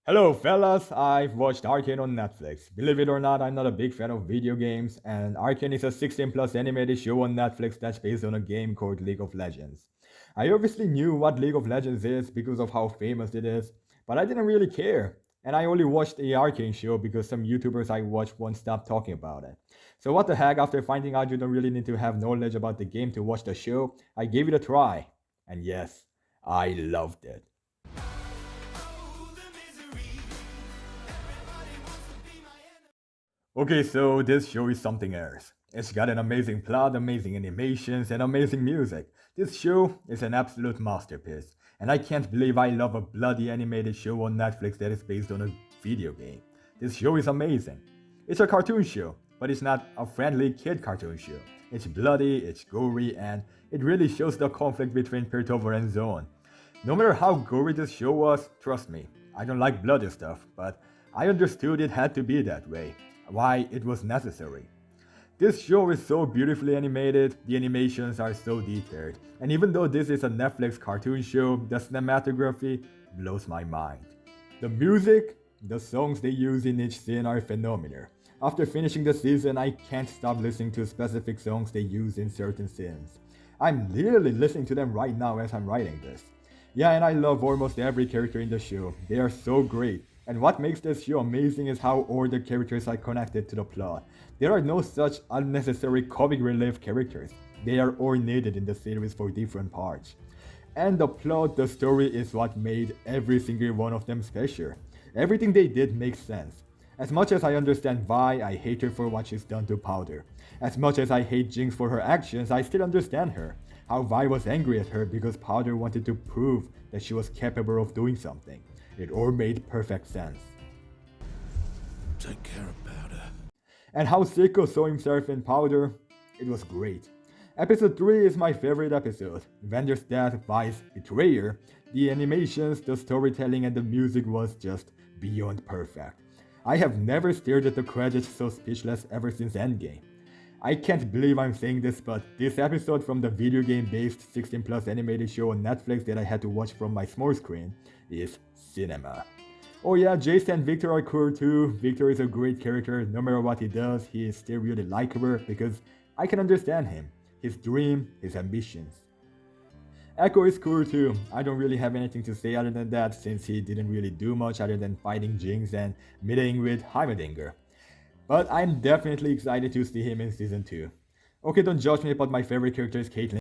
Hello, fellas. I've watched Arcane on Netflix. Believe it or not, I'm not a big fan of video games, and Arcane is a 16 plus animated show on Netflix that's based on a game called League of Legends. I obviously knew what League of Legends is because of how famous it is, but I didn't really care. And I only watched the Arcane show because some YouTubers I watched won't stop talking about it. So, what the heck, after finding out you don't really need to have knowledge about the game to watch the show, I gave it a try. And yes, I loved it. Okay, so this show is something else. It's got an amazing plot, amazing animations, and amazing music. This show is an absolute masterpiece, and I can't believe I love a bloody animated show on Netflix that is based on a video game. This show is amazing. It's a cartoon show, but it's not a friendly kid cartoon show. It's bloody, it's gory, and it really shows the conflict between Piltover and Zone. No matter how gory this show was, trust me, I don't like bloody stuff, but I understood it had to be that way, why it was necessary. This show is so beautifully animated, the animations are so detailed, and even though this is a Netflix cartoon show, the cinematography blows my mind. The music, the songs they use in each scene are phenomenal. After finishing the season, I can't stop listening to specific songs they use in certain scenes. I'm literally listening to them right now as I'm writing this. Yeah, and I love almost every character in the show. They are so great. And what makes this show amazing is how all the characters are connected to the plot. There are no such unnecessary comic relief characters. They are all needed in the series for different parts. And the plot, the story is what made every single one of them special. Everything they did makes sense. As much as I understand Vi, I hate her for what she's done to Powder. As much as I hate Jinx for her actions, I still understand her. How Vi was angry at her because Powder wanted to prove that she was capable of doing something. It all made perfect sense. Take care of Powder. And how Seiko saw himself in Powder, it was great. Episode 3 is my favorite episode. Vander's death, Vi's betrayal, the animations, the storytelling, and the music was just beyond perfect. I have never stared at the credits so speechless ever since Endgame. I can't believe I'm saying this, but this episode from the video game based 16 plus animated show on Netflix that I had to watch from my small screen is cinema. Oh yeah, Jace and Victor are cool too. Victor is a great character. No matter what he does, he is still really likable because I can understand him, his dream, his ambitions. Echo is cool too. I don't really have anything to say other than that since he didn't really do much other than fighting Jinx and meeting with Heimerdinger. But I'm definitely excited to see him in season 2. Okay, don't judge me, but my favorite character is Caitlyn.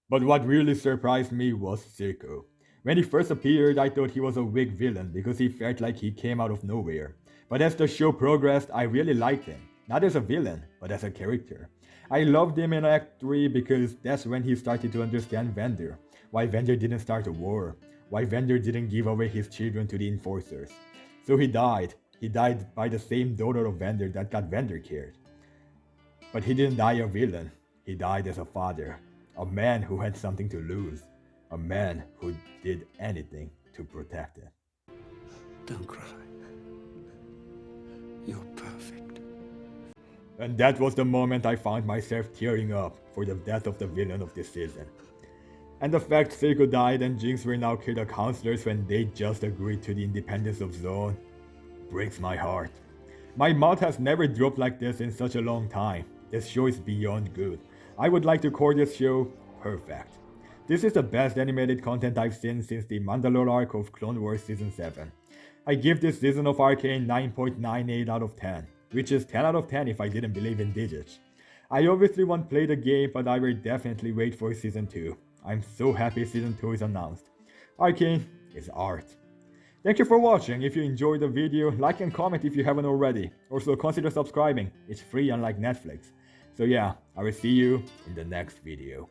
But what really surprised me was Circo. When he first appeared, I thought he was a weak villain because he felt like he came out of nowhere. But as the show progressed, I really liked him. Not as a villain, but as a character. I loved him in Act 3 because that's when he started to understand Vander. Why Vander didn't start a war. Why Vander didn't give away his children to the Enforcers. So he died. He died by the same daughter of Vander that got Vander killed. But he didn't die a villain. He died as a father. A man who had something to lose. A man who did anything to protect it. Don't cry. You're perfect. And that was the moment I found myself tearing up for the death of the villain of this season. And the fact Seiko died and Jinx were now killed counselors when they just agreed to the independence of Zone breaks my heart. My mouth has never dropped like this in such a long time. This show is beyond good. I would like to call this show perfect. This is the best animated content I've seen since the Mandalore arc of Clone Wars Season 7. I give this season of Arcane 9.98 out of 10, which is 10 out of 10 if I didn't believe in digits. I obviously won't play the game, but I will definitely wait for Season 2. I'm so happy Season 2 is announced. Arcane is art. Thank you for watching. If you enjoyed the video, like and comment if you haven't already. Also consider subscribing, it's free unlike Netflix. So yeah, I will see you in the next video.